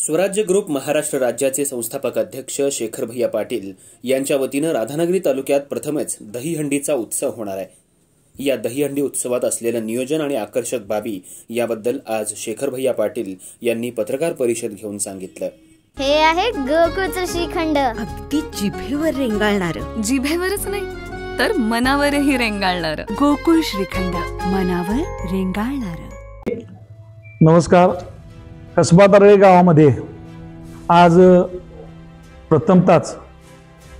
स्वराज्य ग्रुप महाराष्ट्र राज्याचे संस्थापक अध्यक्ष शेखर भैया पाटील यांच्या वतीनं राधानगरी तालुक्यात प्रथमच दहीहंडीचा उत्सव होणार आहे। या दहीहंडी उत्सवात असलेलं नियोजन आणि आकर्षक बाबी याबद्दल आज शेखर भैया पाटील यांनी पत्रकार परिषद घेऊन सांगितलं। हे आहे गोकुळचं श्रीखंड, अगदी जिभेवर रेंगाळणार, जिभेवरच नाही तर मनावरही रेंगाळणार गोकुळ श्रीखंड, मनावर रेंगाळणार। नमस्कार। कसबा तारळे गावामध्ये आज प्रथमतःच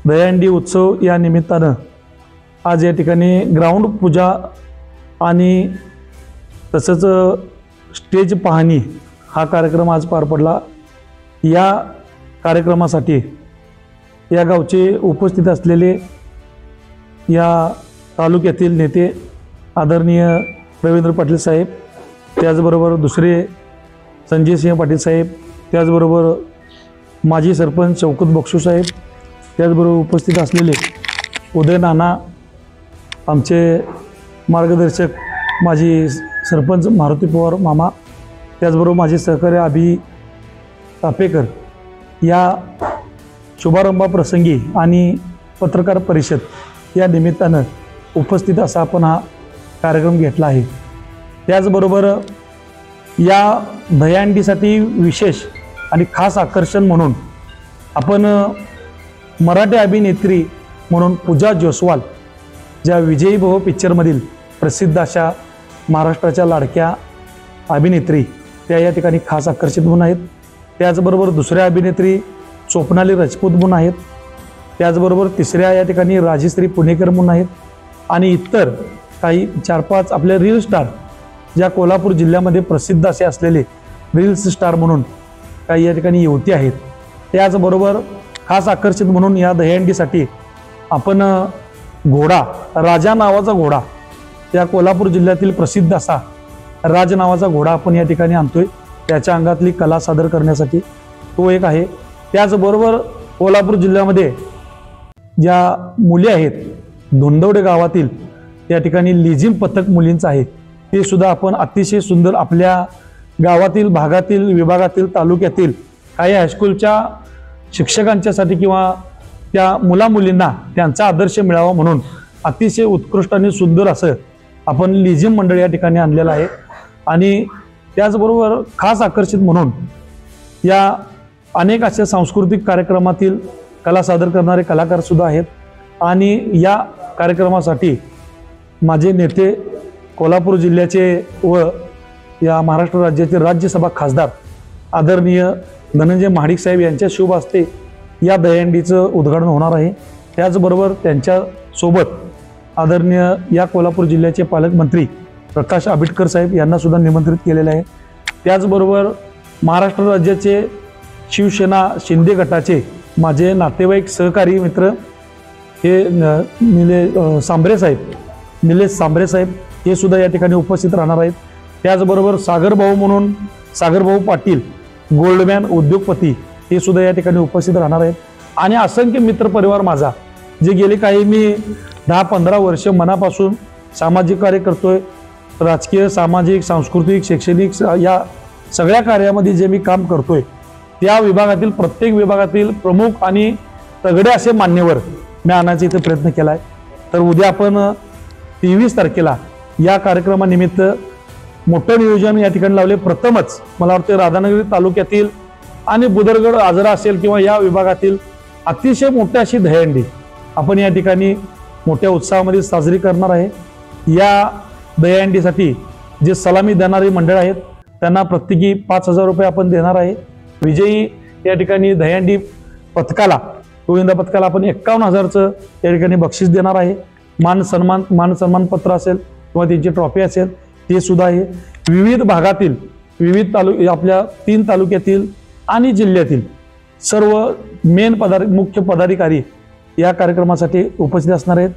दहीहंडी उत्सव या निमित्तानं आज या ठिकाणी ग्राउंड पूजा आणि तसंच स्टेज पाहणी हा कार्यक्रम आज पार पडला। या कार्यक्रमासाठी या गावचे उपस्थित असलेले या तालुक्यातील नेते आदरणीय रवींद्र पाटील साहेब, त्याचबरोबर दुसरे संजय सिंह पाटील साहेब, त्याचबरोबर माजी सरपंच शौकत बक्षू साहेब, त्याचबरोबर उपस्थित असलेले उदय नाना, आमचे मार्गदर्शक माजी सरपंच मारुती पवार मामा, त्याचबरोबर माझे सहकारी अभि तापेकर, या शुभारंभाप्रसंगी आणि पत्रकार परिषद या निमित्तानं उपस्थित असा आपण हा कार्यक्रम घेतला आहे। त्याचबरोबर या दहीहंडीसाठी विशेष आणि खास आकर्षण म्हणून आपण मराठी अभिनेत्री म्हणून पूजा जोस्वाल, ज्या विजयी भव पिक्चरमधील प्रसिद्ध अशा महाराष्ट्राच्या लाडक्या अभिनेत्री, त्या या ठिकाणी खास आकर्षित म्हणून आहेत। त्याचबरोबर दुसऱ्या अभिनेत्री स्वप्नाली राजपूत म्हणून आहेत, त्याचबरोबर तिसऱ्या या ठिकाणी राजश्री पुणेकर म्हणून आहेत, आणि इतर काही 4-5 आपले रील स्टार, ज्या कोल्हापूर जिल्ह्यामध्ये प्रसिद्ध असे असलेले रील्स स्टार म्हणून काही या ठिकाणी युवती आहेत। त्याचबरोबर खास आकर्षित म्हणून या दहीहंडीसाठी आपण घोडा, राजा नावाचा घोडा, या कोल्हापूर जिल्ह्यातील प्रसिद्ध असा राज नावाचा घोडा आपण या ठिकाणी आणतोय, त्याच्या अंगातली कला सादर करण्यासाठी तो एक आहे। त्याचबरोबर कोल्हापूर जिल्ह्यामध्ये ज्या मुली आहेत, धोंडवडे गावातील या ठिकाणी लिजिम पथक मुलींचं आहे, ते सुद्धा आपण अतिशय सुंदर आपल्या गावातील, भागातील, विभागातील, तालुक्यातील काही हायस्कूलच्या शिक्षकांच्यासाठी किंवा त्या मुलामुलींना त्यांचा आदर्श मिळावा म्हणून अतिशय उत्कृष्ट आणि सुंदर असं आपण लिजिम मंडळ या ठिकाणी आणलेलं आहे। आणि त्याचबरोबर खास आकर्षित म्हणून या अनेक अशा सांस्कृतिक कार्यक्रमातील कला सादर करणारे कलाकार सुद्धा आहेत। आणि या कार्यक्रमासाठी माझे नेते, कोल्हापूर जिल्ह्याचे व या महाराष्ट्र राज्याचे राज्यसभा खासदार आदरणीय धनंजय महाडिक साहेब यांच्या शुभ हस्ते या दहीहंडीचं उद्घाटन होणार आहे। त्याचबरोबर त्यांच्यासोबत आदरणीय या कोल्हापूर जिल्ह्याचे पालकमंत्री प्रकाश आंबेडकर साहेब यांना सुद्धा निमंत्रित केलेले आहे। त्याचबरोबर महाराष्ट्र राज्याचे शिवसेना शिंदे गटाचे माझे नातेवाईक, सहकारी मित्र हे निलेश सांबरे साहेब हे सुद्धा या ठिकाणी उपस्थित राहणार आहेत। त्याचबरोबर सागरभाऊ म्हणून सागरभाऊ पाटील, गोल्डमॅन उद्योगपती, हे सुद्धा या ठिकाणी उपस्थित राहणार आहेत। आणि असंख्य मित्रपरिवार माझा, जे गेले काही मी 10-15 वर्ष मनापासून सामाजिक कार्य करतोय, राजकीय, सामाजिक, सांस्कृतिक, शैक्षणिक या सगळ्या कार्यामध्ये जे मी काम करतोय, त्या विभागातील प्रत्येक विभागातील प्रमुख आणि तगडे असे मान्यवर मी आणायचा इथे प्रयत्न केला आहे। तर उद्या आपण 23 तारखेला या कार्यक्रमानिमित्त मोठं नियोजन या ठिकाणी लावले। प्रथमच मला वाटतं राधानगरी तालुक्यातील आणि बुदरगड, आजरा असेल किंवा या विभागातील अतिशय मोठी अशी दहीहंडी आपण या ठिकाणी मोठ्या उत्साहामध्ये साजरी करणार आहे। या दहीहंडीसाठी जे सलामी देणारी मंडळ आहेत त्यांना प्रत्येकी 5,000 रुपये आपण देणार आहे। विजयी या ठिकाणी दहीहंडी पथकाला, गोविंदा पथकाला आपण 51,000चं या ठिकाणी बक्षीस देणार आहे। मान सन्मानपत्र असेल किंवा त्यांची ट्रॉफी असेल ते सुद्धा आहे। विविध भागातील, विविध आपल्या 3 तालुक्यातील आणि जिल्ह्यातील सर्व मुख्य पदाधिकारी या कार्यक्रमासाठी उपस्थित असणार आहेत।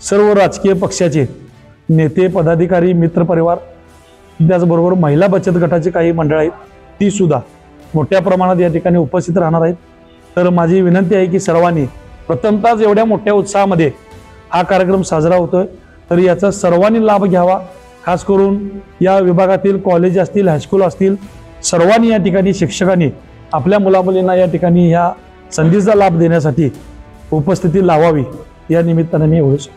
सर्व राजकीय पक्षाचे नेते, पदाधिकारी, मित्रपरिवार, त्याचबरोबर महिला बचत गटाचे काही मंडळ आहेत, ती सुद्धा मोठ्या प्रमाणात या ठिकाणी उपस्थित राहणार आहेत। तर माझी विनंती आहे की सर्वांनी, प्रथमतःच एवढ्या मोठ्या उत्साहामध्ये हा कार्यक्रम साजरा होतोय, तर याचा सर्वांनी लाभ घ्यावा। खास करून या विभागातील कॉलेज असतील, हायस्कूल असतील, सर्वांनी या ठिकाणी शिक्षकांनी आपल्या मुलामुलींना या ठिकाणी ह्या संधीचा लाभ देण्यासाठी उपस्थिती लावावी या निमित्ताने मी एवढंच